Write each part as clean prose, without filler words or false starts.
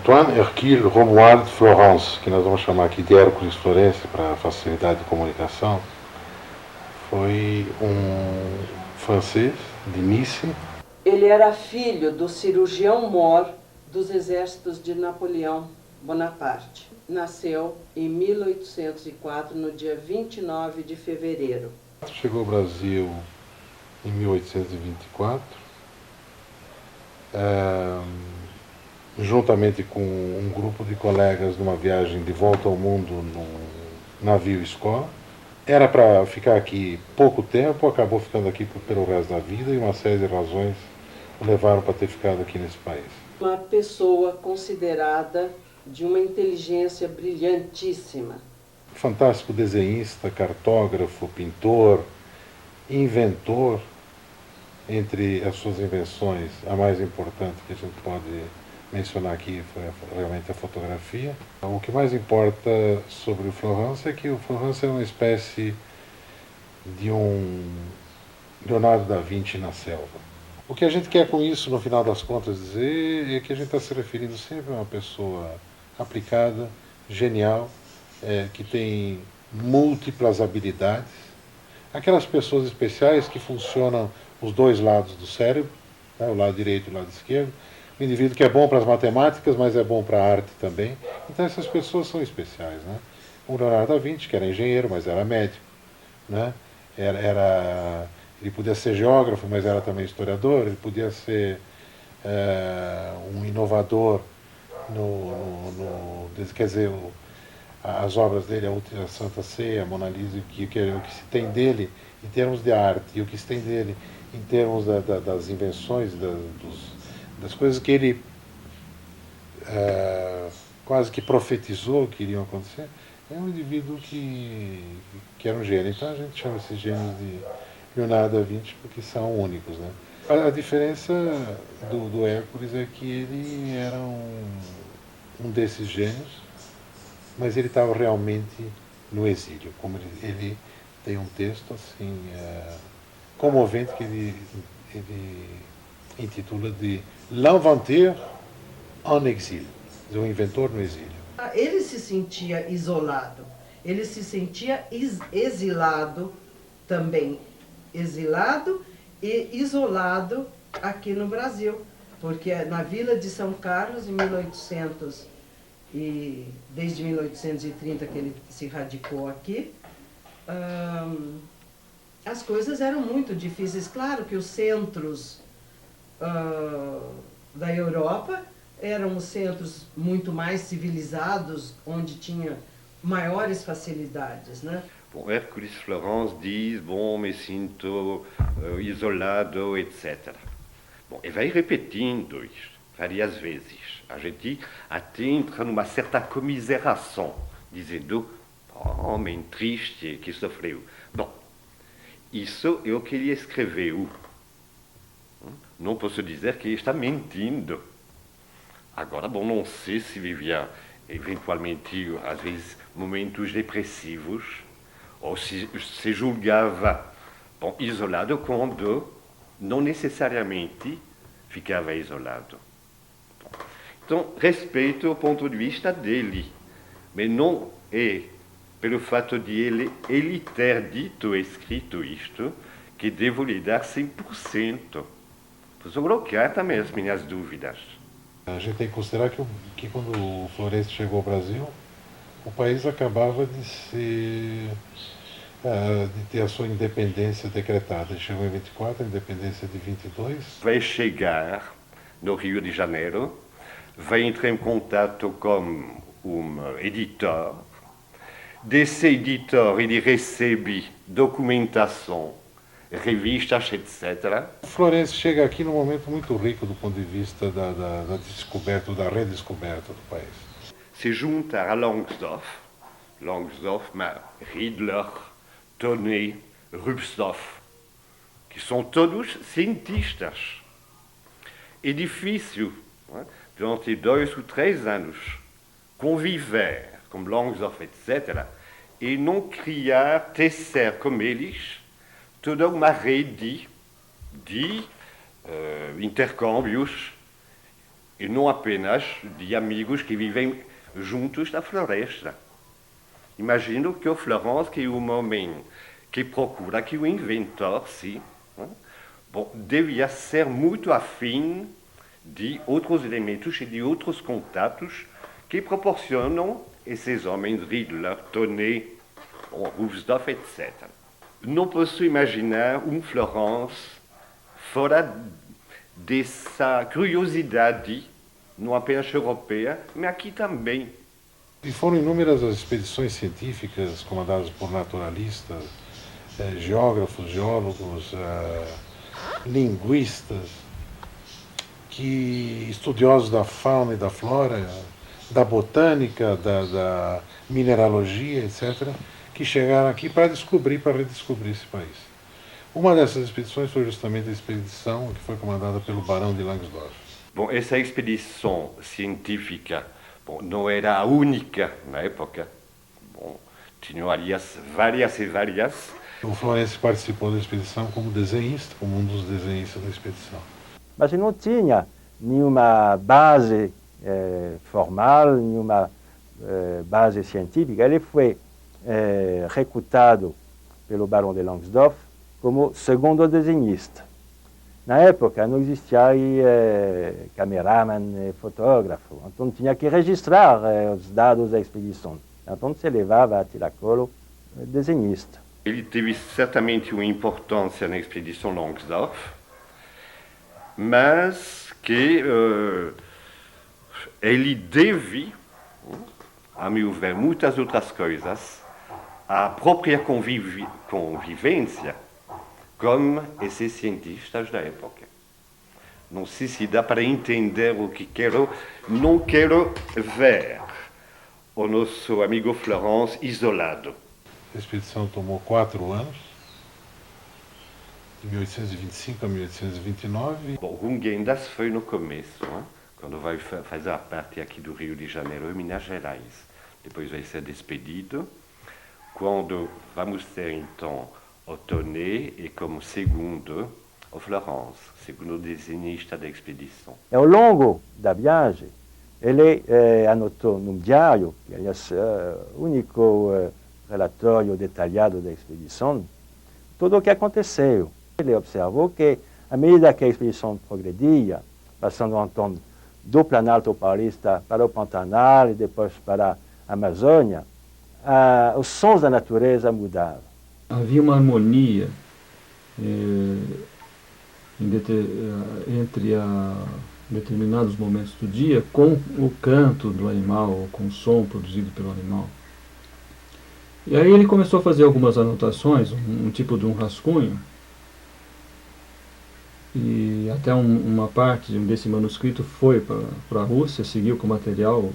Antoine Hercule Romuald Florence, que nós vamos chamar aqui de Hércules Florence para facilidade de comunicação, foi um francês de Nice. Ele era filho do cirurgião-mor dos exércitos de Napoleão Bonaparte. Nasceu em 1804, no dia 29 de fevereiro. Chegou ao Brasil em 1824, juntamente com um grupo de colegas numa viagem de volta ao mundo num navio escola. Era para ficar aqui pouco tempo, acabou ficando aqui pelo resto da vida e uma série de razões o levaram para ter ficado aqui nesse país. Uma pessoa considerada de uma inteligência brilhantíssima. Fantástico desenhista, cartógrafo, pintor, inventor. Entre as suas invenções, a mais importante que a gente pode mencionar aqui foi realmente a fotografia. O que mais importa sobre o Florence é que o Florence é uma espécie de um Leonardo da Vinci na selva. O que a gente quer com isso, no final das contas, dizer é que a gente está se referindo sempre a uma pessoa aplicada, genial, que tem múltiplas habilidades, aquelas pessoas especiais que funcionam os dois lados do cérebro, né, o lado direito e o lado esquerdo, o indivíduo que é bom para as matemáticas, mas é bom para a arte também. Então essas pessoas são especiais, né? O Leonardo da Vinci, que era engenheiro, mas era médico, né? Ele podia ser geógrafo, mas era também historiador. Ele podia ser um inovador quer dizer, as obras dele, a Santa Ceia, a Mona Lisa, o que se tem dele em termos de arte e o que se tem dele em termos das invenções, das coisas que ele quase que profetizou que iriam acontecer, é um indivíduo que era um gênio. Então a gente chama esses gênios de Leonardo da Vinci porque são únicos, né? A diferença do Hércules é que ele era um desses gênios, mas ele estava realmente no exílio. Como ele tem um texto assim comovente que ele intitula de L'inventeur en exil, o inventor no exílio. Ele se sentia isolado, ele se sentia exilado também, exilado e isolado aqui no Brasil, porque na Vila de São Carlos, em 1800 e desde 1830 que ele se radicou aqui, as coisas eram muito difíceis. Claro que os centros da Europa eram os centros muito mais civilizados, onde tinha maiores facilidades, né? Bom, Hércules Florence diz, bom, me sinto isolado, etc. Bom, e vai repetindo isto várias vezes. A gente até entra numa certa comiseração, dizendo, homem triste que sofreu. Bom, isso é o que ele escreveu. Não posso dizer que ele está mentindo. Agora, bom, não sei se vivia eventualmente, às vezes, momentos depressivos, ou se julgava isolado quando não necessariamente ficava isolado. Então, respeito o ponto de vista dele, mas não é pelo fato de ele ter dito e escrito isto que devo lhe dar 100%. Posso colocar também as minhas dúvidas. A gente tem que considerar que quando o Florence chegou ao Brasil, o país acabava de ter a sua independência decretada. Ele chegou em 24, a independência de 22. Vai chegar no Rio de Janeiro, vai entrar em contato com um editor. Desse editor ele recebe documentação, revistas, etc. Florence chega aqui num momento muito rico do ponto de vista da descoberta, da redescoberta do país. Se juntar a Langsdorff, Riedler, Tonnet, Rubstoff, que são todos cientistas. É difícil, durante 2 ou 3 anos, conviver com Langsdorff, etc., e não criar, tecer com eles toda uma rede de intercâmbios e não apenas de amigos que vivem juntos na floresta. Imagino que o Florence, que é um homem que procura, que o inventor, sim, bom, devia ser muito afim de outros elementos e de outros contatos que proporcionam esses homens, Riedler, Tonnet, Rousdorff, etc. Não posso imaginar Florence fora dessa curiosidade, não apenas europeia, mas aqui também. E foram inúmeras as expedições científicas comandadas por naturalistas, geógrafos, geólogos, linguistas, estudiosos da fauna e da flora, da botânica, da mineralogia, etc., que chegaram aqui para descobrir, para redescobrir esse país. Uma dessas expedições foi justamente a expedição que foi comandada pelo Barão de Langsdorff. Bom, essa expedição científica não era a única na época. Bom, tinham, aliás, várias e várias. O Florence participou da expedição como desenhista, como um dos desenhistas da expedição. Mas não tinha nenhuma base formal, nenhuma base científica. Ele foi recrutado pelo Barão de Langsdorff como segundo desenhista. Na época não existia cameraman, fotógrafo, então tinha que registrar os dados da expedição. Então se levava a tiracolo desenhista. Ele teve certamente uma importância na expedição Langsdorff, mas que ele deve, a meu ver, muitas outras coisas à própria convivência com esses cientistas da época. Não sei se dá para entender o que quero. Não quero ver o nosso amigo Florence isolado. A expedição tomou 4 anos, de 1825 a 1829. Bom, Rungendas foi no começo, quando vai fazer parte aqui do Rio de Janeiro e Minas Gerais. Depois vai ser despedido. Quando vamos ter, então, o Tonnet e como segundo o Florence, segundo desenhista da expedição. Ao longo da viagem, ele anotou num diário, que aliás é o único relatório detalhado da expedição, tudo o que aconteceu. Ele observou que, à medida que a expedição progredia, passando então do Planalto Paulista para o Pantanal e depois para a Amazônia, os sons da natureza mudavam. Havia uma harmonia entre determinados momentos do dia com o canto do animal, ou com o som produzido pelo animal. E aí ele começou a fazer algumas anotações, um tipo de um rascunho, e até uma parte desse manuscrito foi para a Rússia, seguiu com o material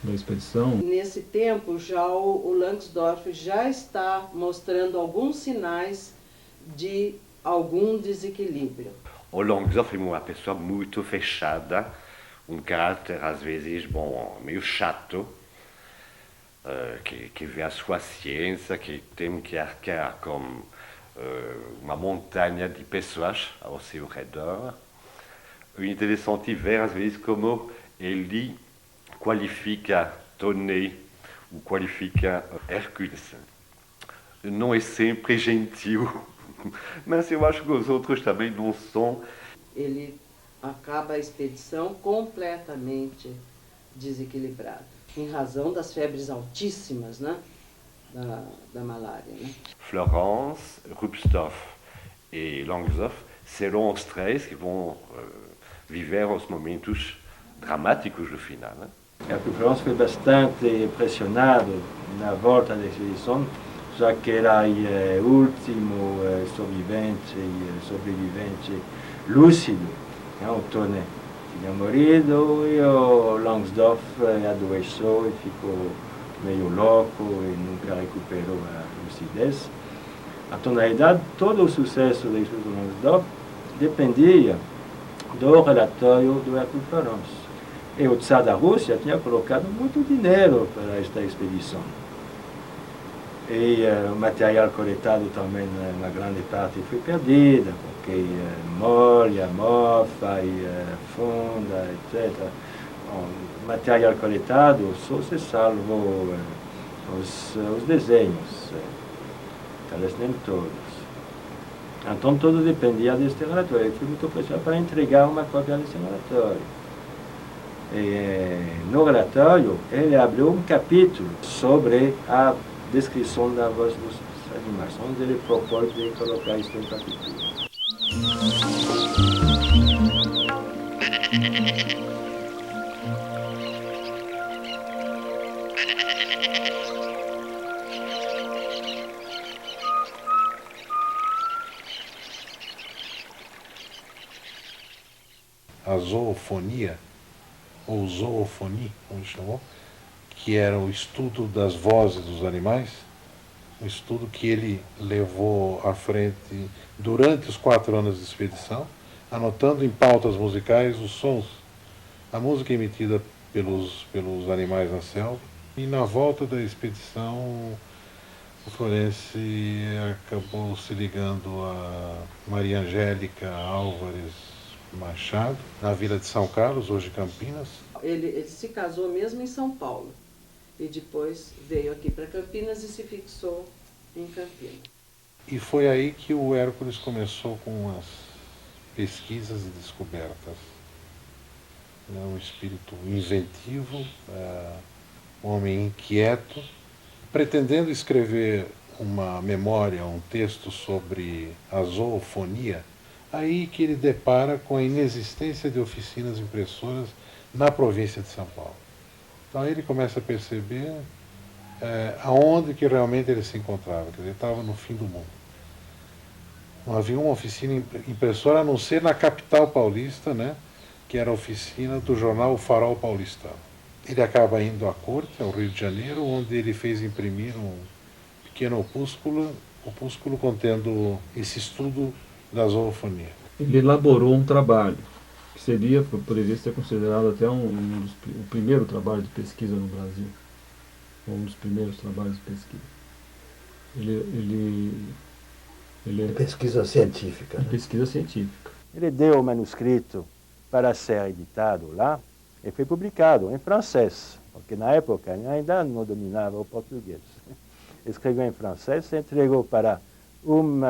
da expedição. Nesse tempo, já o Langsdorff já está mostrando alguns sinais de algum desequilíbrio. O Langsdorff é uma pessoa muito fechada, caráter às vezes meio chato, que vê a sua ciência, que tem que arcar com uma montanha de pessoas ao seu redor. O interessante é ver às vezes como ele qualifica Tonnet, ou qualifica Hércules. Não é sempre gentil, mas eu acho que os outros também não são. Ele acaba a expedição completamente desequilibrado, em razão das febres altíssimas, né, da malária. Né? Florence, Rousdorff e Langsdorff serão os três que vão viver os momentos dramáticos do final. Né? O Florence foi bastante impressionado na volta da expedição, já que era o último sobrevivente lúcido, o Tonnet tinha morrido e o Langsdorff adoeceu e ficou meio louco e nunca recuperou a lucidez. Então, na verdade, todo o sucesso da expedição do Langsdorff dependia do relatório do Hercule Florence. E o Tsar da Rússia tinha colocado muito dinheiro para esta expedição. E o material coletado também, uma grande parte foi perdida, porque molha, mofa e funda, etc. Bom, o material coletado só se salvou os desenhos, talvez nem todos. Então tudo dependia deste relatório. Ele foi muito pressionado para entregar uma cópia desse relatório. E, no relatório, ele abriu um capítulo sobre a descrição da voz dos animais, onde ele propôs de colocar isso em partitura. A zoofonia, ou zoofonia, como chamou, que era o estudo das vozes dos animais, um estudo que ele levou à frente durante os 4 anos de expedição, anotando em pautas musicais os sons, a música emitida pelos animais na selva. E na volta da expedição, o Florence acabou se ligando a Maria Angélica Álvares Machado, na vila de São Carlos, hoje Campinas. Ele se casou mesmo em São Paulo e depois veio aqui para Campinas e se fixou em Campinas. E foi aí que o Hércules começou com as pesquisas e descobertas. Um espírito inventivo, um homem inquieto, pretendendo escrever uma memória, um texto sobre a zoofonia, aí que ele depara com a inexistência de oficinas impressoras na província de São Paulo. Então aí ele começa a perceber aonde que realmente ele se encontrava, quer dizer, ele estava no fim do mundo. Não havia uma oficina impressora a não ser na capital paulista, né, que era a oficina do jornal O Farol Paulistano. Ele acaba indo à corte, ao Rio de Janeiro, onde ele fez imprimir um pequeno opúsculo contendo esse estudo da zoofonia. Ele elaborou um trabalho que poderia ser considerado até o primeiro trabalho de pesquisa no Brasil, ou um dos primeiros trabalhos de pesquisa. Ele pesquisa científica. Né? Pesquisa científica. Ele deu o manuscrito para ser editado lá e foi publicado em francês, porque na época ele ainda não dominava o português. Escreveu em francês e entregou para um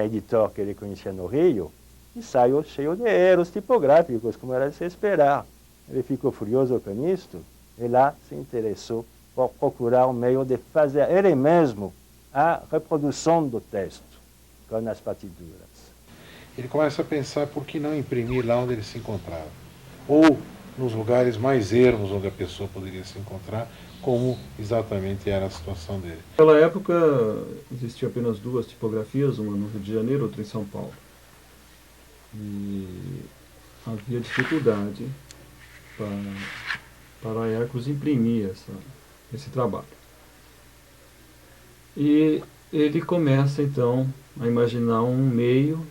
editor que ele conhecia no Rio, e saiu cheio de erros tipográficos, como era de se esperar. Ele ficou furioso com isto e lá se interessou por procurar um meio de fazer ele mesmo a reprodução do texto com as partituras. Ele começa a pensar por que não imprimir lá onde ele se encontrava, ou nos lugares mais ermos onde a pessoa poderia se encontrar, como exatamente era a situação dele. Naquela época existiam apenas 2 tipografias, uma no Rio de Janeiro, outra em São Paulo. E havia dificuldade para Hércules imprimir esse trabalho. E ele começa então a imaginar um meio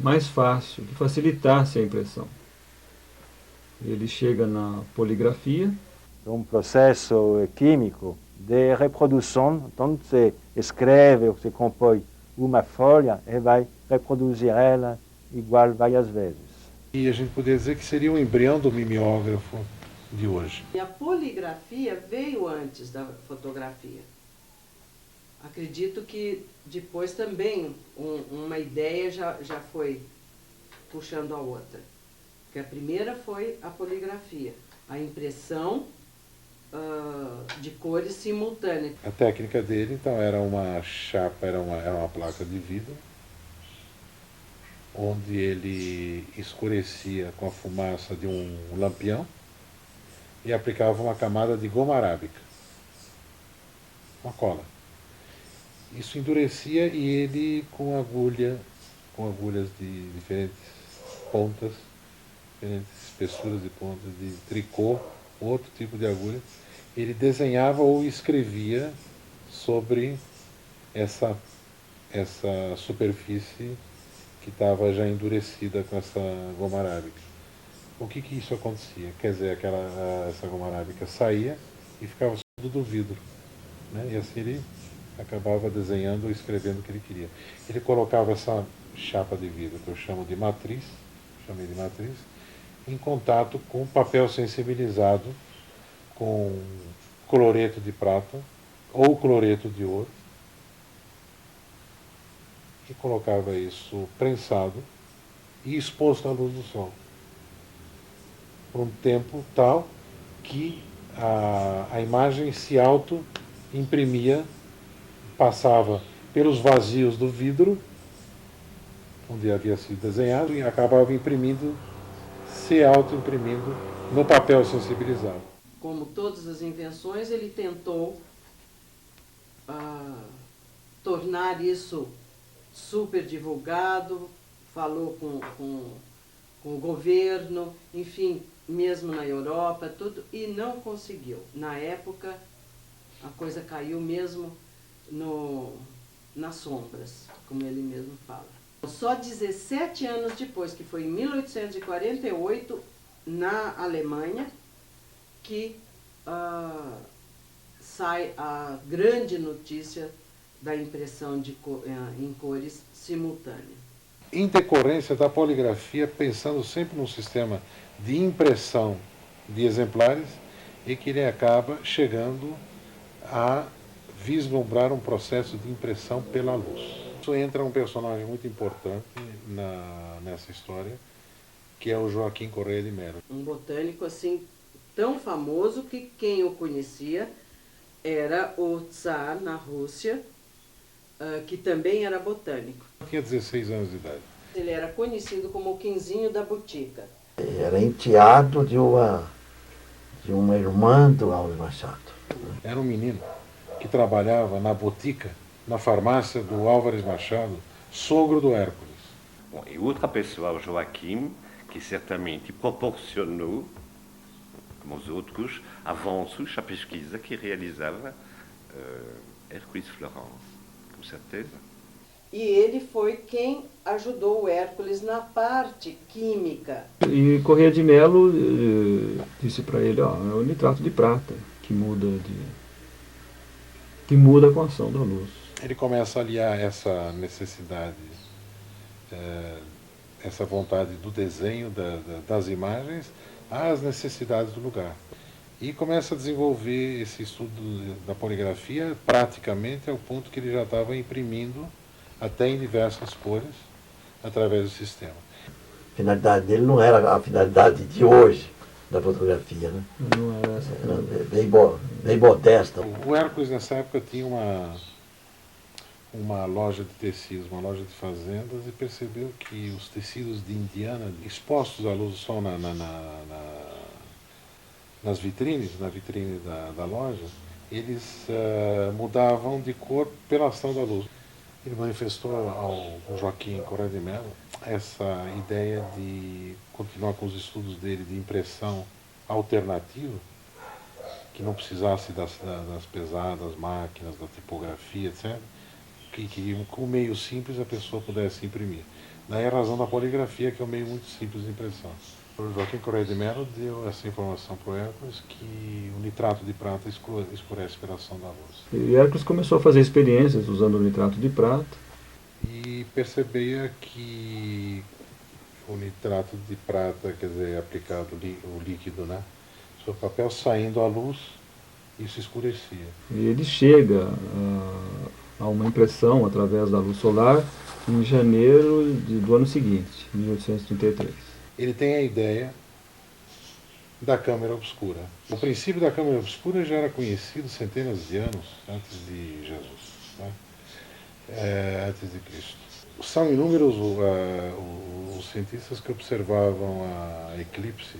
mais fácil, que facilitasse a impressão. Ele chega na poligrafia. Um processo químico de reprodução, então você escreve ou você compõe uma folha e vai reproduzir ela igual várias vezes. E a gente poderia dizer que seria o embrião do mimeógrafo de hoje. E a poligrafia veio antes da fotografia. Acredito que depois também uma ideia já foi puxando a outra. Porque a primeira foi a poligrafia, a impressão de cores simultâneas. A técnica dele, então, era uma chapa, era uma placa de vidro, onde ele escurecia com a fumaça de um lampião e aplicava uma camada de goma arábica, uma cola. Isso endurecia e ele, com agulhas de diferentes pontas, diferentes espessuras de pontas, de tricô, outro tipo de agulha, ele desenhava ou escrevia sobre essa superfície que estava já endurecida com essa goma arábica. O que isso acontecia? Quer dizer, essa goma arábica saía e ficava tudo do vidro. né? E assim ele acabava desenhando ou escrevendo o que ele queria. Ele colocava essa chapa de vidro, que eu chamo de matriz, chamei de matriz, em contato com papel sensibilizado, com cloreto de prata ou cloreto de ouro, e colocava isso prensado e exposto à luz do sol, por um tempo tal que a imagem se auto-imprimia, passava pelos vazios do vidro, onde havia sido desenhado, e acabava imprimindo, se auto-imprimindo no papel sensibilizado. Como todas as invenções, ele tentou tornar isso super divulgado, falou com o governo, enfim, mesmo na Europa, tudo, e não conseguiu. Na época, a coisa caiu mesmo nas sombras, como ele mesmo fala. Só 17 anos depois, que foi em 1848, na Alemanha, que sai a grande notícia da impressão em cores simultânea. Em decorrência da poligrafia, pensando sempre num sistema de impressão de exemplares, e que ele acaba chegando a vislumbrar um processo de impressão pela luz. Isso entra um personagem muito importante nessa história, que é o Joaquim Correia de Mello. Um botânico assim tão famoso que quem o conhecia era o Tsar na Rússia, que também era botânico. Tinha 16 anos de idade. Ele era conhecido como o Quinzinho da Botica. Era enteado de uma irmã do Álvares Machado. Era um menino que trabalhava na botica, na farmácia do Álvares Machado, sogro do Hércules. Bom, e outra pessoa, o Joaquim, que certamente proporcionou, como os outros, avanços à pesquisa que realizava Hércules Florence, com certeza. E ele foi quem ajudou o Hércules na parte química. E Correia de Mello disse para ele, ó, é o nitrato de prata que muda com a ação da luz. Ele começa a aliar essa necessidade, essa vontade do desenho, das imagens, às necessidades do lugar. E começa a desenvolver esse estudo da poligrafia praticamente ao ponto que ele já estava imprimindo até em diversas cores, através do sistema. A finalidade dele não era a finalidade de hoje da fotografia, né? Não era essa. Era bem modesta. O Hércules, nessa época, tinha uma loja de tecidos, uma loja de fazendas, e percebeu que os tecidos de Indiana, expostos à luz do sol nas vitrines, na vitrine da loja, eles mudavam de cor pela ação da luz. Ele manifestou ao Joaquim Correia de Mello essa ideia de continuar com os estudos dele de impressão alternativa, que não precisasse das pesadas máquinas, da tipografia, etc., que com um meio simples a pessoa pudesse imprimir. Daí a razão da poligrafia, que é um meio muito simples de impressão. O Joaquim Correia de Mello deu essa informação para o Hércules, que o nitrato de prata escurece pela ação da luz. E Hércules começou a fazer experiências usando o nitrato de prata. E percebia que o nitrato de prata, quer dizer, aplicado o líquido, né, sobre o papel, saindo à luz, isso escurecia. E ele chega a uma impressão através da luz solar em janeiro do ano seguinte, 1833. Ele tem a ideia da câmera obscura. O princípio da câmera obscura já era conhecido centenas de anos antes de Jesus, né? Antes de Cristo. São inúmeros os cientistas que observavam o eclipse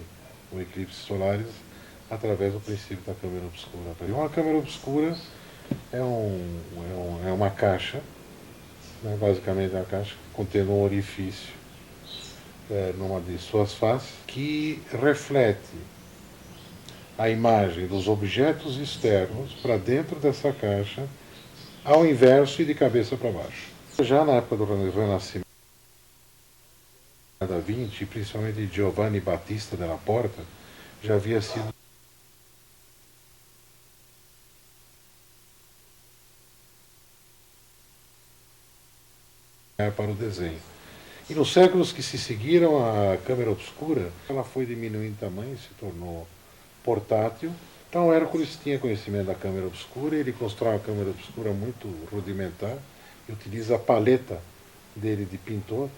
solares através do princípio da câmera obscura. E uma câmera obscura é uma caixa, né? Basicamente é uma caixa contendo um orifício numa de suas faces, que reflete a imagem dos objetos externos para dentro dessa caixa, ao inverso e de cabeça para baixo. Já na época do Renascimento, da Vinci, principalmente de Giovanni Battista della Porta, já havia sido para o desenho. E nos séculos que se seguiram, a câmera obscura, ela foi diminuindo em tamanho, se tornou portátil. Então Hércules tinha conhecimento da câmera obscura, ele constrói uma câmera obscura muito rudimentar e utiliza a paleta dele de pintor,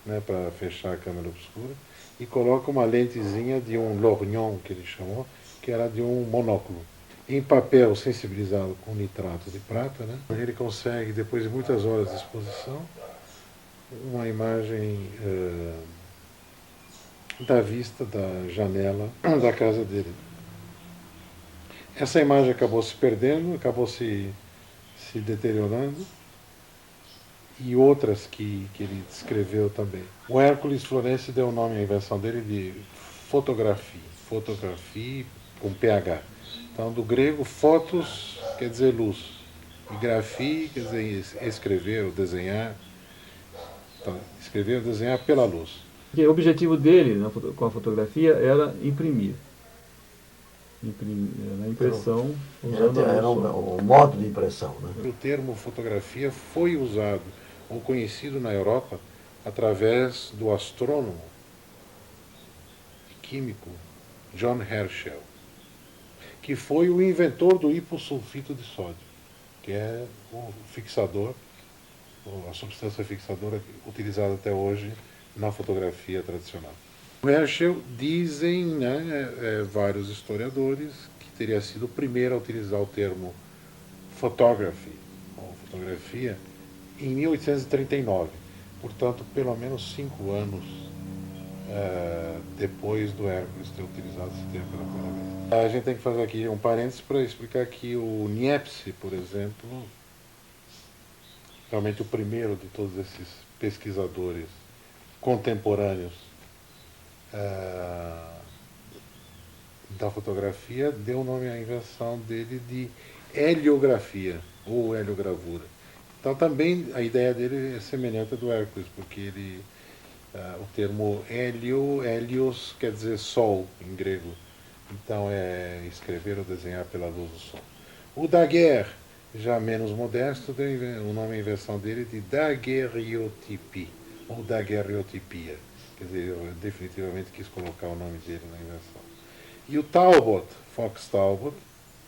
né, para fechar a câmera obscura, e coloca uma lentezinha de um lorgnon, que ele chamou, que era de um monóculo. Em papel sensibilizado com nitrato de prata, né, ele consegue, depois de muitas horas de exposição, uma imagem da vista da janela da casa dele. Essa imagem acabou se perdendo, acabou se deteriorando, e outras que ele descreveu também. O Hércules Florence deu o nome à invenção dele de fotografia com PH. Então, do grego, fotos quer dizer luz, e grafia quer dizer escrever ou desenhar. Então, escrever ou desenhar pela luz. O objetivo dele com a fotografia era imprimir. Na impressão, usando Era o modo de impressão, né? O termo fotografia foi usado ou conhecido na Europa através do astrônomo e químico John Herschel, que foi o inventor do hipossulfito de sódio, que é o fixador, a substância fixadora utilizada até hoje na fotografia tradicional. O Herschel, dizem, né, vários historiadores, que teria sido o primeiro a utilizar o termo photography, ou fotografia, em 1839. Portanto, pelo menos 5 anos depois do Hércules ter utilizado esse termo pela primeira vez. A gente tem que fazer aqui um parênteses para explicar que o Niepce, por exemplo, realmente o primeiro de todos esses pesquisadores contemporâneos da fotografia, deu o nome à invenção dele de heliografia ou heliogravura. Então também a ideia dele é semelhante à do Hércules, porque ele, o termo helios quer dizer sol em grego, então é escrever ou desenhar pela luz do sol. O Daguerre, já menos modesto, deu o nome à invenção dele de daguerreotypie ou daguerreotipia. Quer dizer, eu definitivamente quis colocar o nome dele na invenção. E o Talbot, Fox Talbot,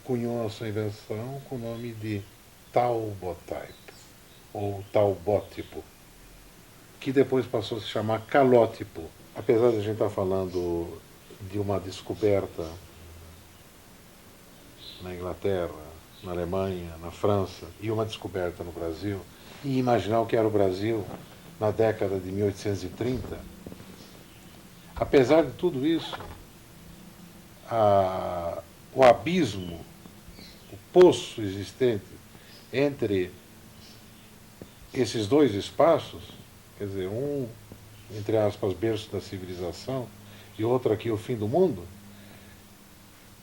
cunhou a sua invenção com o nome de Talbotype, ou Talbótipo, que depois passou a se chamar calótipo. Apesar de a gente estar falando de uma descoberta na Inglaterra, na Alemanha, na França, e uma descoberta no Brasil, e imaginar o que era o Brasil na década de 1830, apesar de tudo isso, o abismo, o poço existente entre esses dois espaços, quer dizer, um, entre aspas, berço da civilização, e outro aqui, o fim do mundo,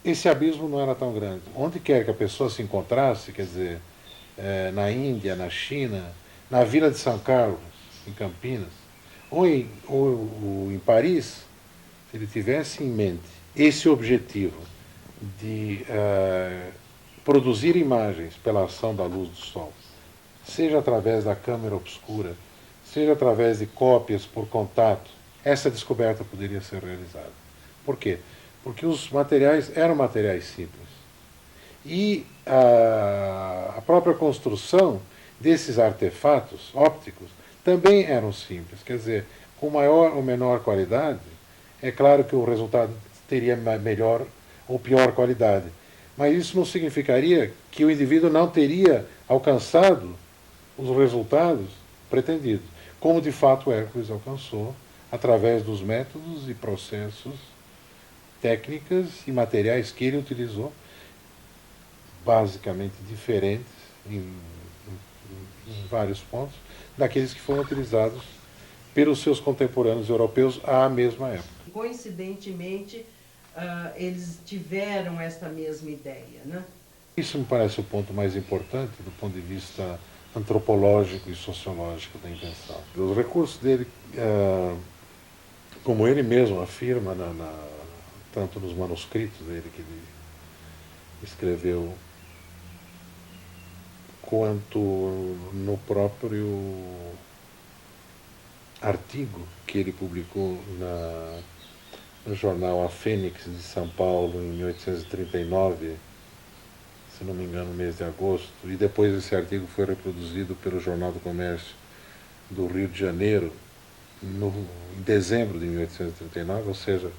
esse abismo não era tão grande. Onde quer que a pessoa se encontrasse, quer dizer, na Índia, na China, na Vila de São Carlos, em Campinas, ou em Paris, se ele tivesse em mente esse objetivo de produzir imagens pela ação da luz do sol, seja através da câmera obscura, seja através de cópias por contato, essa descoberta poderia ser realizada. Por quê? Porque os materiais eram materiais simples. E a própria construção desses artefatos ópticos também eram simples. Quer dizer, com maior ou menor qualidade, é claro que o resultado teria melhor ou pior qualidade. Mas isso não significaria que o indivíduo não teria alcançado os resultados pretendidos, como de fato Hércules alcançou, através dos métodos e processos, técnicas e materiais que ele utilizou, basicamente diferentes em vários pontos, daqueles que foram utilizados pelos seus contemporâneos europeus à mesma época. Coincidentemente, eles tiveram esta mesma ideia, né? Isso me parece o ponto mais importante do ponto de vista antropológico e sociológico da invenção. Os recursos dele, como ele mesmo afirma, tanto nos manuscritos dele que ele escreveu, quanto no próprio artigo que ele publicou no jornal A Fênix de São Paulo em 1839, se não me engano, no mês de agosto, e depois esse artigo foi reproduzido pelo Jornal do Comércio do Rio de Janeiro em dezembro de 1839, ou seja,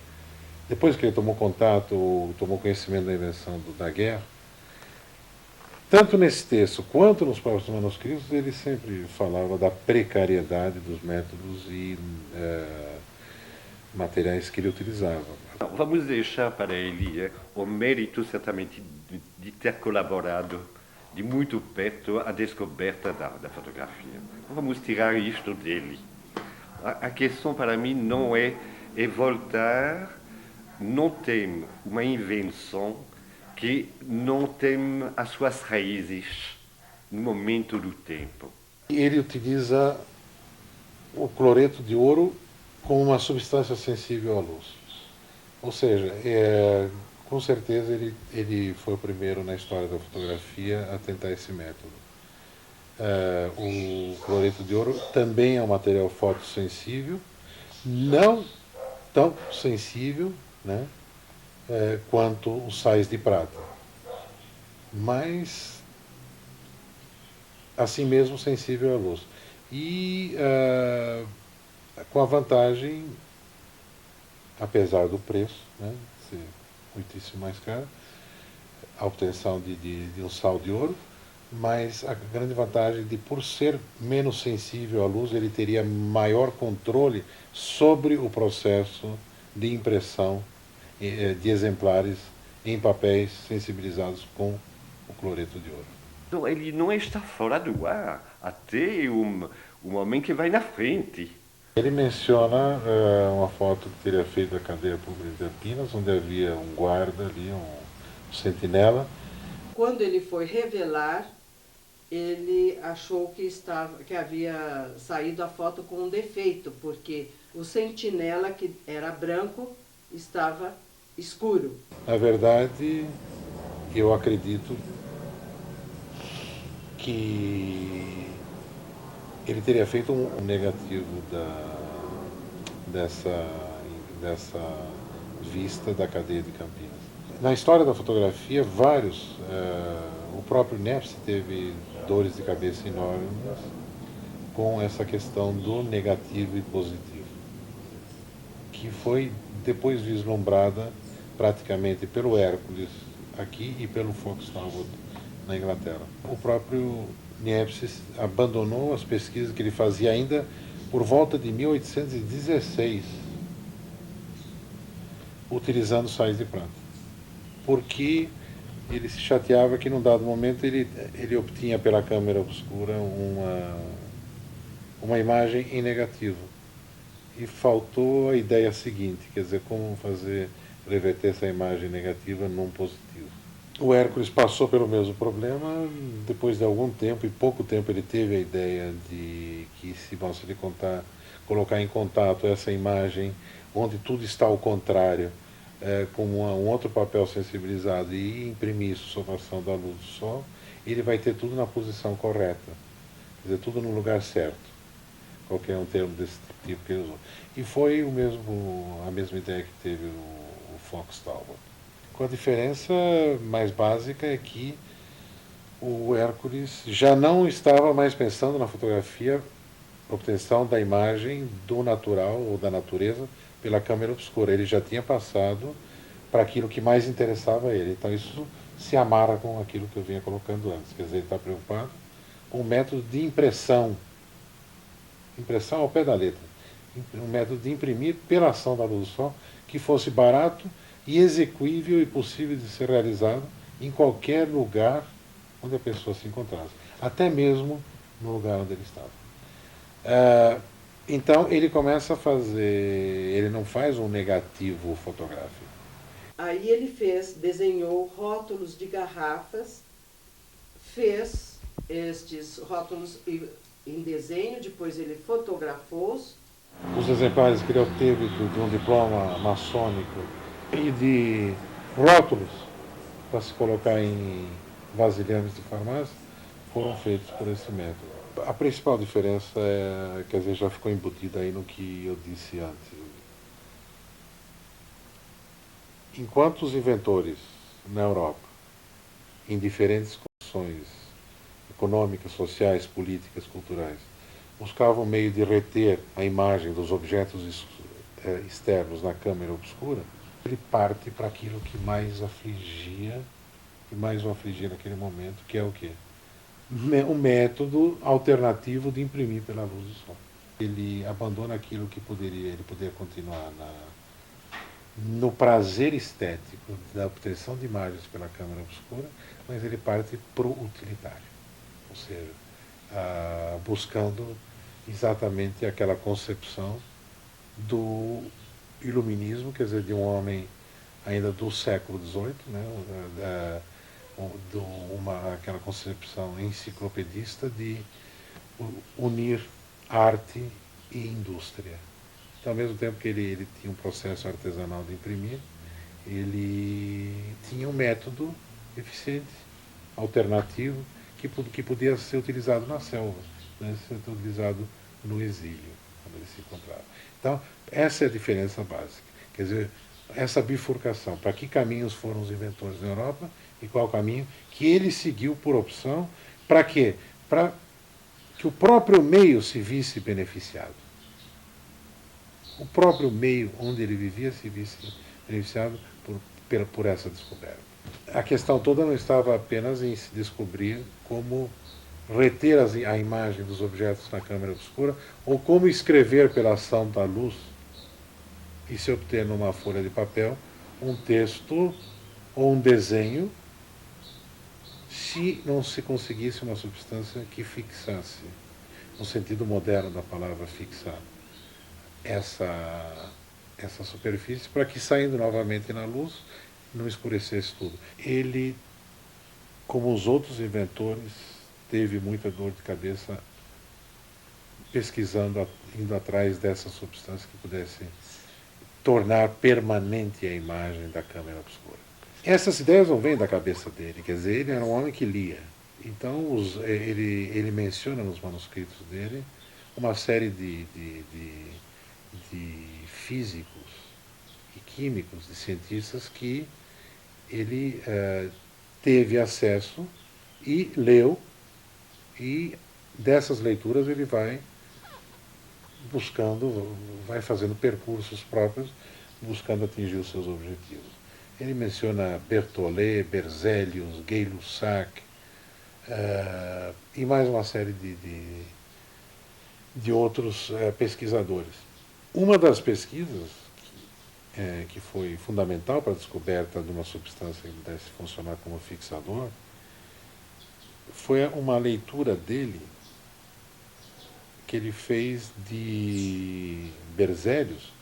depois que ele tomou conhecimento da invenção da guerra. Tanto nesse texto quanto nos próprios manuscritos, ele sempre falava da precariedade dos métodos e materiais que ele utilizava. Vamos deixar para ele o mérito, certamente, de ter colaborado de muito perto à descoberta da fotografia. Vamos tirar isto dele. A questão para mim não é voltar, não tem uma invenção que não tem as suas raízes no momento do tempo. Ele utiliza o cloreto de ouro como uma substância sensível à luz. Ou seja, com certeza ele foi o primeiro na história da fotografia a tentar esse método. O cloreto de ouro também é um material fotossensível, não tão sensível, né, quanto os sais de prata, mas assim mesmo sensível à luz. E com a vantagem, apesar do preço, né, ser muitíssimo mais caro, a obtenção de um sal de ouro, mas a grande vantagem de, por ser menos sensível à luz, ele teria maior controle sobre o processo de impressão de exemplares em papéis sensibilizados com o cloreto de ouro. Então, ele não está fora do ar até um homem que vai na frente. Ele menciona uma foto que teria feito da cadeia pública de Campinas, onde havia um guarda ali, um sentinela. Quando ele foi revelar, ele achou que havia saído a foto com um defeito, porque o sentinela, que era branco, estava escuro. Na verdade, eu acredito que ele teria feito um negativo dessa vista da cadeia de Campinas. Na história da fotografia, o próprio Niepce teve dores de cabeça enormes com essa questão do negativo e positivo, que foi depois vislumbrada praticamente pelo Hércules aqui e pelo Fox Talbot na Inglaterra. O próprio Niepce abandonou as pesquisas que ele fazia ainda por volta de 1816, utilizando sais de prata, porque ele se chateava que num dado momento ele obtinha pela câmera obscura uma imagem em negativo. E faltou a ideia seguinte, quer dizer, como reverter essa imagem negativa num positivo. O Hércules passou pelo mesmo problema, depois de algum tempo, e pouco tempo, ele teve a ideia de que se ele colocar em contato essa imagem, onde tudo está ao contrário, com um outro papel sensibilizado e imprimir isso sob a ação da luz do sol, ele vai ter tudo na posição correta, quer dizer, tudo no lugar certo. Qualquer um termo desse tipo que ele usou. E foi a mesma ideia que teve o Fox Talbot. Com a diferença mais básica é que o Hércules já não estava mais pensando na fotografia, obtenção da imagem do natural ou da natureza pela câmera obscura. Ele já tinha passado para aquilo que mais interessava a ele. Então isso se amarra com aquilo que eu vinha colocando antes. Quer dizer, ele está preocupado com o método de impressão ao pé da letra, um método de imprimir pela ação da luz do sol, que fosse barato e execuível e possível de ser realizado em qualquer lugar onde a pessoa se encontrasse, até mesmo no lugar onde ele estava. Então ele começa a ele não faz um negativo fotográfico. Aí ele desenhou rótulos de garrafas, fez estes rótulos em desenho, depois ele fotografou-os. Os exemplares que ele obteve de um diploma maçônico e de rótulos para se colocar em vasilhames de farmácia foram feitos por esse método. A principal diferença é, quer dizer, já ficou embutida aí no que eu disse antes. Enquanto os inventores na Europa, em diferentes condições econômicas, sociais, políticas, culturais, buscavam meio de reter a imagem dos objetos externos na câmara obscura, ele parte para aquilo que mais afligia e mais o afligia naquele momento, que é o quê? Um método alternativo de imprimir pela luz do sol. Ele abandona aquilo que ele poderia continuar no prazer estético da obtenção de imagens pela câmara obscura, mas ele parte para o utilitário, ou seja, buscando exatamente aquela concepção do iluminismo, quer dizer, de um homem ainda do século XVIII, né, aquela concepção enciclopedista de unir arte e indústria. Então, ao mesmo tempo que ele tinha um processo artesanal de imprimir, ele tinha um método eficiente, alternativo, que podia ser utilizado na selva, né, ser utilizado no exílio, quando ele se encontrava. Então, essa é a diferença básica. Quer dizer, essa bifurcação, para que caminhos foram os inventores na Europa e qual caminho que ele seguiu por opção, para quê? Para que o próprio meio se visse beneficiado. O próprio meio onde ele vivia se visse beneficiado por essa descoberta. A questão toda não estava apenas em se descobrir como reter a imagem dos objetos na câmara obscura ou como escrever pela ação da luz e se obter numa folha de papel um texto ou um desenho, se não se conseguisse uma substância que fixasse, no sentido moderno da palavra fixar, essa superfície, para que, saindo novamente na luz, não escurecesse tudo. Ele, como os outros inventores, teve muita dor de cabeça pesquisando, indo atrás dessa substância que pudesse tornar permanente a imagem da câmara obscura. Essas ideias não vêm da cabeça dele, quer dizer, ele era um homem que lia. Então, ele menciona nos manuscritos dele uma série de físicos e químicos, de cientistas que ele teve acesso e leu, e dessas leituras ele vai buscando, vai fazendo percursos próprios, buscando atingir os seus objetivos. Ele menciona Berthollet, Berzelius, Gay-Lussac, e mais uma série de outros pesquisadores. Uma das pesquisas que foi fundamental para a descoberta de uma substância que pudesse funcionar como fixador foi uma leitura dele que ele fez de Berzelius,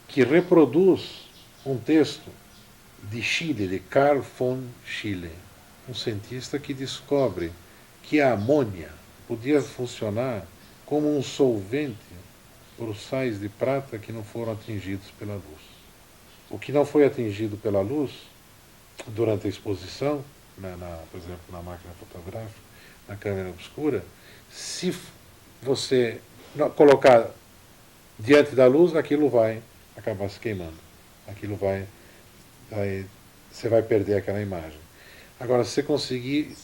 que reproduz um texto de Schiele, de Carl von Schiele, um cientista que descobre que a amônia podia funcionar como um solvente para os sais de prata que não foram atingidos pela luz. O que não foi atingido pela luz durante a exposição, por exemplo, na máquina fotográfica, na câmera obscura, se você colocar diante da luz, aquilo vai acabar se queimando. Aquilo você vai perder aquela imagem. Agora, se você conseguir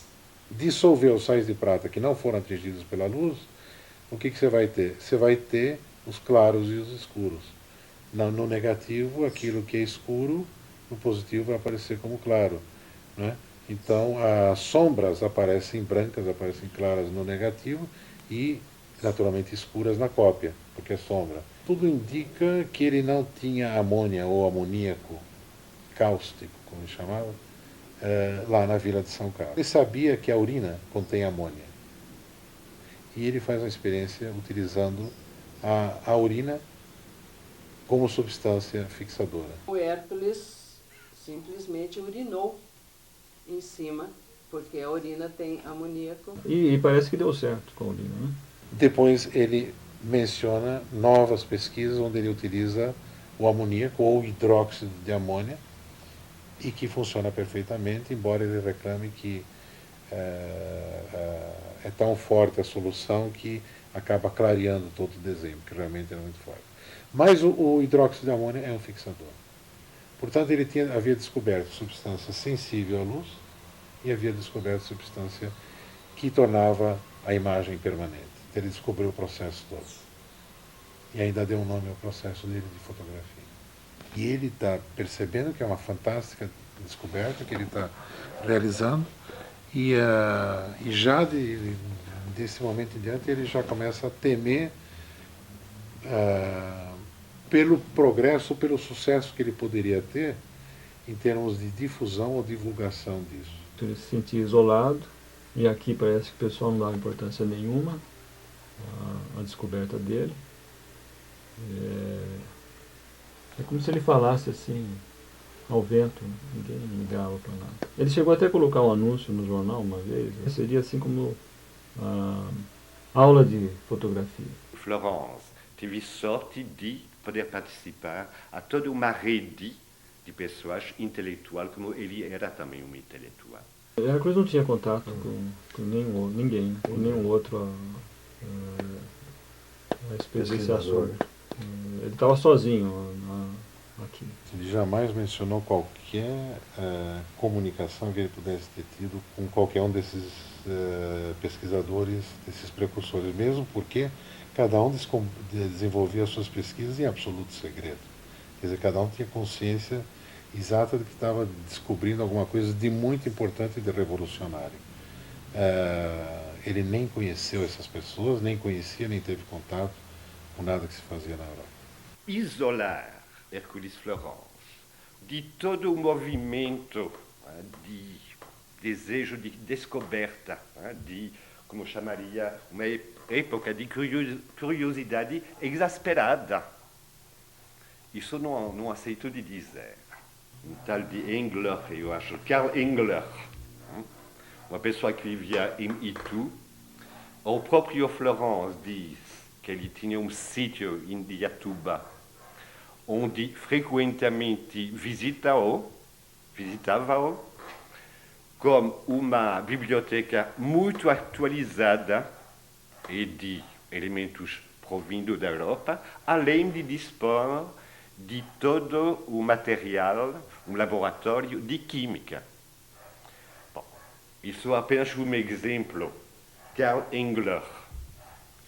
dissolver os sais de prata que não foram atingidos pela luz, o que você vai ter? Você vai ter os claros e os escuros. No negativo, aquilo que é escuro, no positivo vai aparecer como claro, né? Então, as sombras aparecem brancas, aparecem claras no negativo e, naturalmente, escuras na cópia, porque é sombra. Tudo indica que ele não tinha amônia ou amoníaco cáustico, como ele chamava, lá na vila de São Carlos. Ele sabia que a urina contém amônia. E ele faz uma experiência utilizando a urina como substância fixadora. O Hércules simplesmente urinou em cima, porque a urina tem amoníaco. E parece que deu certo com a urina, né? Depois ele menciona novas pesquisas onde ele utiliza o amoníaco ou hidróxido de amônia e que funciona perfeitamente, embora ele reclame que é tão forte a solução que acaba clareando todo o desenho, que realmente era muito forte. Mas o hidróxido de amônio é um fixador. Portanto, ele havia descoberto substância sensível à luz e havia descoberto substância que tornava a imagem permanente. Então, ele descobriu o processo todo. E ainda deu um nome ao processo dele de fotografia. E ele está percebendo que é uma fantástica descoberta que ele está realizando, e já desse momento em diante ele já começa a temer pelo progresso, pelo sucesso que ele poderia ter em termos de difusão ou divulgação disso. Ele se sentia isolado, e aqui parece que o pessoal não dá importância nenhuma à descoberta dele. É como se ele falasse assim, ao vento, ninguém ligava para nada. Ele chegou até a colocar um anúncio no jornal uma vez, seria assim como aula de fotografia. Florence teve sorte de poder participar a toda uma rede de pessoas intelectuais, como ele era também um intelectual. A Cruz não tinha contato com ninguém, com nenhum outro a respeito desse assunto. Ele estava sozinho aqui. Ele jamais mencionou qualquer comunicação que ele pudesse ter tido com qualquer um desses pesquisadores, desses precursores, mesmo porque cada um desenvolvia suas pesquisas em absoluto segredo. Quer dizer, cada um tinha consciência exata de que estava descobrindo alguma coisa de muito importante e de revolucionário. Ele nem conheceu essas pessoas, nem conhecia, nem teve contato com nada que se fazia na Europa. Isolar Hercules Florence de todo o movimento de desejo de descoberta, de, como chamaria, uma época de curiosidade exasperada. Isso não aceito de dizer. Um tal de Engler, eu acho, Karl Engler, uma pessoa que vivia em Itu, o próprio Florence diz que ele tinha um sítio em Diatuba, onde frequentemente visitava-o com uma biblioteca muito atualizada e de elementos provindo da Europa, além de dispor de todo o material, um laboratório de química. Bom, isso é apenas um exemplo. Karl Engler.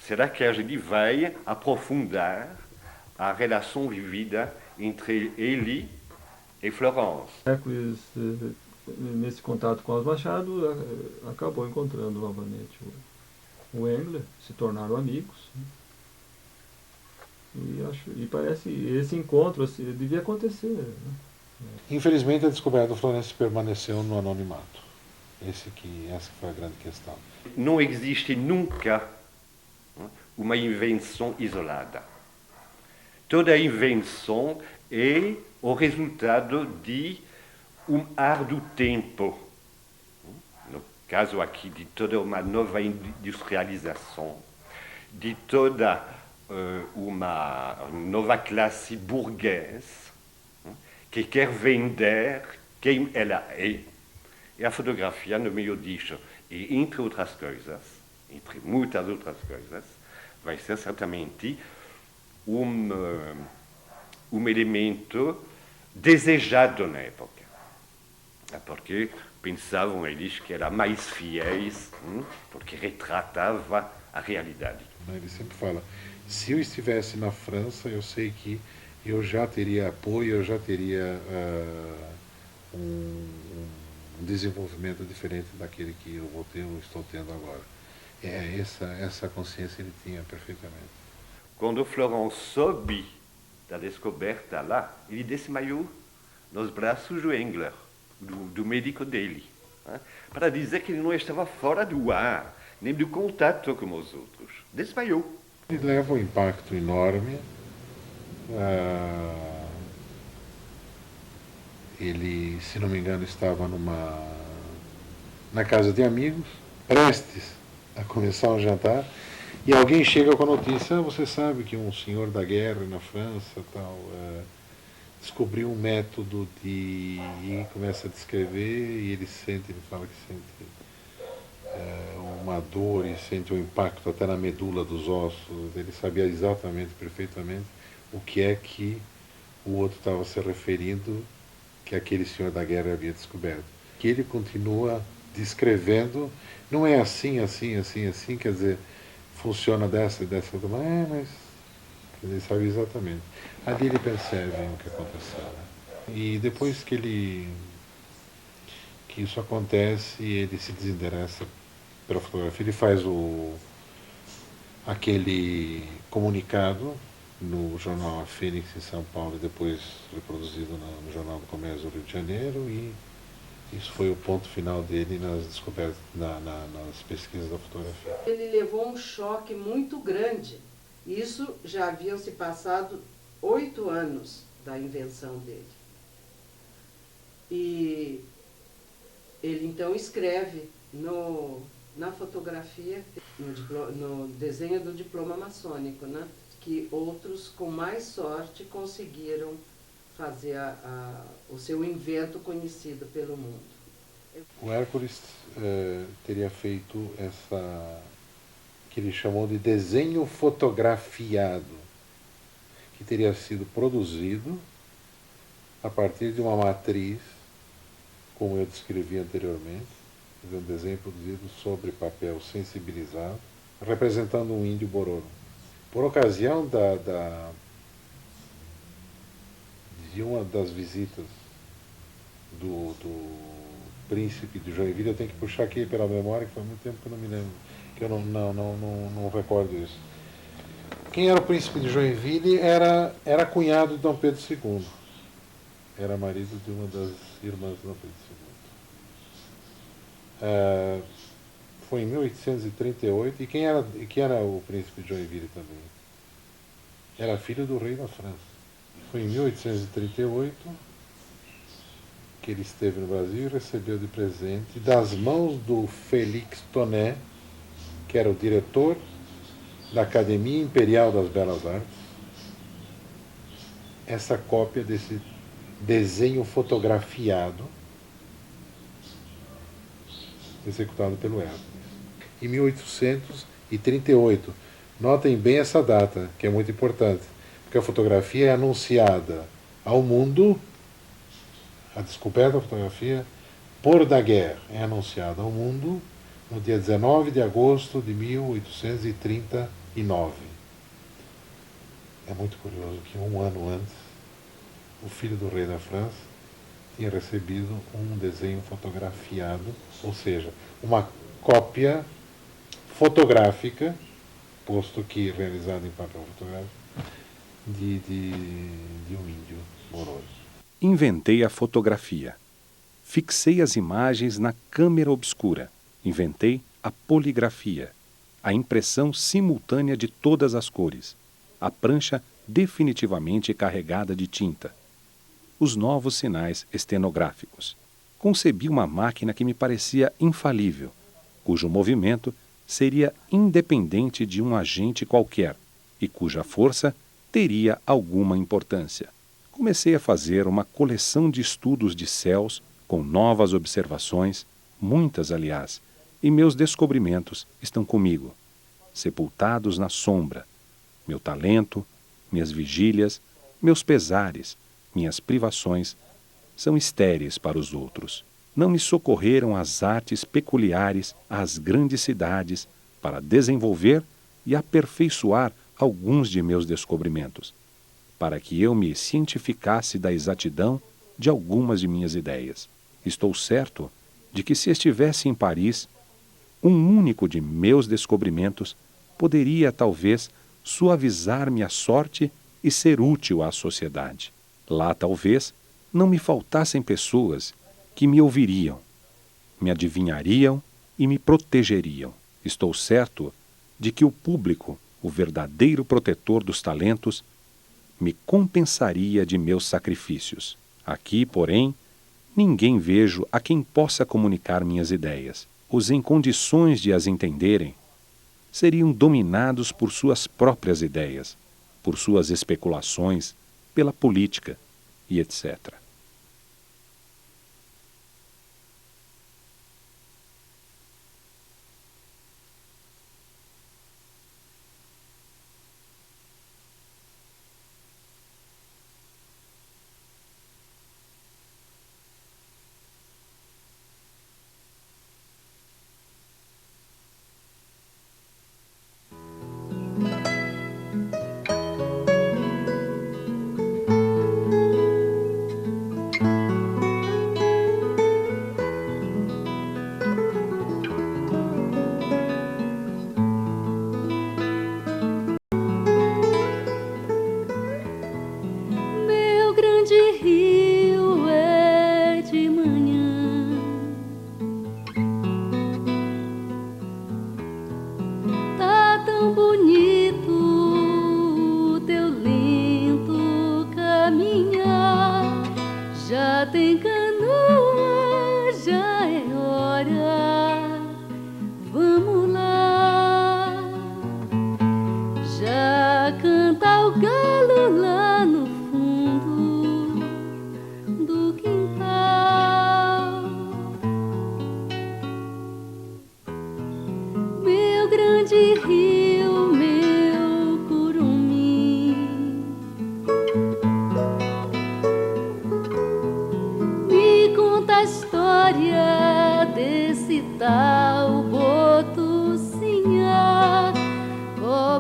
Será que a gente vai aprofundar a relação vivida entre ele e Florence? Hércules, nesse contato com os Machado, acabou encontrando novamente o Engler, se tornaram amigos. E parece esse encontro assim, devia acontecer. Né? Infelizmente, a descoberta do Florence permaneceu no anonimato. Essa foi a grande questão. Não existe nunca uma invenção isolada. Toda invenção é o resultado de um árduo tempo. No caso aqui, de toda uma nova industrialização, de toda uma nova classe burguesa que quer vender quem ela é. E a fotografia, no meio disso, e entre outras coisas, entre muitas outras coisas, vai ser certamente um elemento desejado na época. Porque pensavam eles que era mais fiéis, porque retratava a realidade. Ele sempre fala, se eu estivesse na França, eu sei que eu já teria apoio, eu já teria um desenvolvimento diferente daquele que eu vou ter ou estou tendo agora. Essa consciência ele tinha perfeitamente. Quando Florence soube da descoberta lá, ele desmaiou nos braços do Engler, do médico dele, para dizer que ele não estava fora do ar, nem do contato com os outros. Desmaiou. Ele leva um impacto enorme. Ele, se não me engano, estava na casa de amigos, prestes a começar um jantar, e alguém chega com a notícia, você sabe que um senhor da guerra na França descobriu um método e começa a descrever, e ele fala que sente uma dor e sente um impacto até na medula dos ossos. Ele sabia exatamente, perfeitamente, o que é que o outro estava se referindo, que aquele senhor da guerra havia descoberto. Que ele continua descrevendo, não é assim, assim, assim, assim, quer dizer, funciona dessa e dessa outra maneira, mas ele sabe exatamente. Ali ele percebe o que aconteceu. Né? E depois que isso acontece, ele se desinteressa pela fotografia, ele faz aquele comunicado no jornal A Fênix em São Paulo e depois reproduzido no Jornal do Comércio do Rio de Janeiro, e isso foi o ponto final dele nas descobertas, nas pesquisas da fotografia. Ele levou um choque muito grande. Isso já haviam se passado 8 anos da invenção dele. E ele então escreve na fotografia, no desenho do diploma maçônico, né? Que outros com mais sorte conseguiram fazer o seu invento conhecido pelo mundo. O Hércules teria feito que ele chamou de desenho fotografiado, que teria sido produzido a partir de uma matriz, como eu descrevi anteriormente, um desenho produzido sobre papel sensibilizado, representando um índio bororo. Por ocasião de uma das visitas do príncipe de Joinville, eu tenho que puxar aqui pela memória, que faz muito tempo que eu não me lembro, que eu não recordo isso. Quem era o príncipe de Joinville era cunhado de Dom Pedro II. Era marido de uma das irmãs de Dom Pedro II. Foi em 1838, e quem era o príncipe de Joinville também? Era filho do rei da França. Foi em 1838 que ele esteve no Brasil e recebeu de presente, das mãos do Félix Tonet, que era o diretor da Academia Imperial das Belas Artes, essa cópia desse desenho fotografiado executado pelo Hércules. Em 1838, notem bem essa data, que é muito importante, porque a fotografia é anunciada ao mundo, a descoberta da fotografia por Daguerre é anunciada ao mundo no dia 19 de agosto de 1839. É muito curioso que um ano antes, o filho do rei da França tinha recebido um desenho fotografiado, ou seja, uma cópia fotográfica, posto que realizada em papel fotográfico, de um índio bororo. Inventei a fotografia. Fixei as imagens na câmera obscura. Inventei a poligrafia, a impressão simultânea de todas as cores, a prancha definitivamente carregada de tinta, os novos sinais estenográficos. Concebi uma máquina que me parecia infalível, cujo movimento seria independente de um agente qualquer e cuja força teria alguma importância. Comecei a fazer uma coleção de estudos de céus com novas observações, muitas aliás, e meus descobrimentos estão comigo, sepultados na sombra. Meu talento, minhas vigílias, meus pesares, minhas privações são estéreis para os outros. Não me socorreram as artes peculiares às grandes cidades para desenvolver e aperfeiçoar alguns de meus descobrimentos, para que eu me cientificasse da exatidão de algumas de minhas ideias. Estou certo de que, se estivesse em Paris, um único de meus descobrimentos poderia, talvez, suavizar minha sorte e ser útil à sociedade. Lá, talvez, não me faltassem pessoas que me ouviriam, me adivinhariam e me protegeriam. Estou certo de que o público, o verdadeiro protetor dos talentos, me compensaria de meus sacrifícios. Aqui, porém, ninguém vejo a quem possa comunicar minhas ideias. Os em condições de as entenderem seriam dominados por suas próprias ideias, por suas especulações, pela política e etc.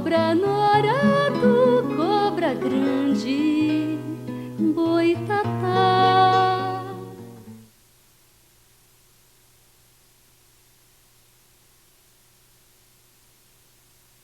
pra nós.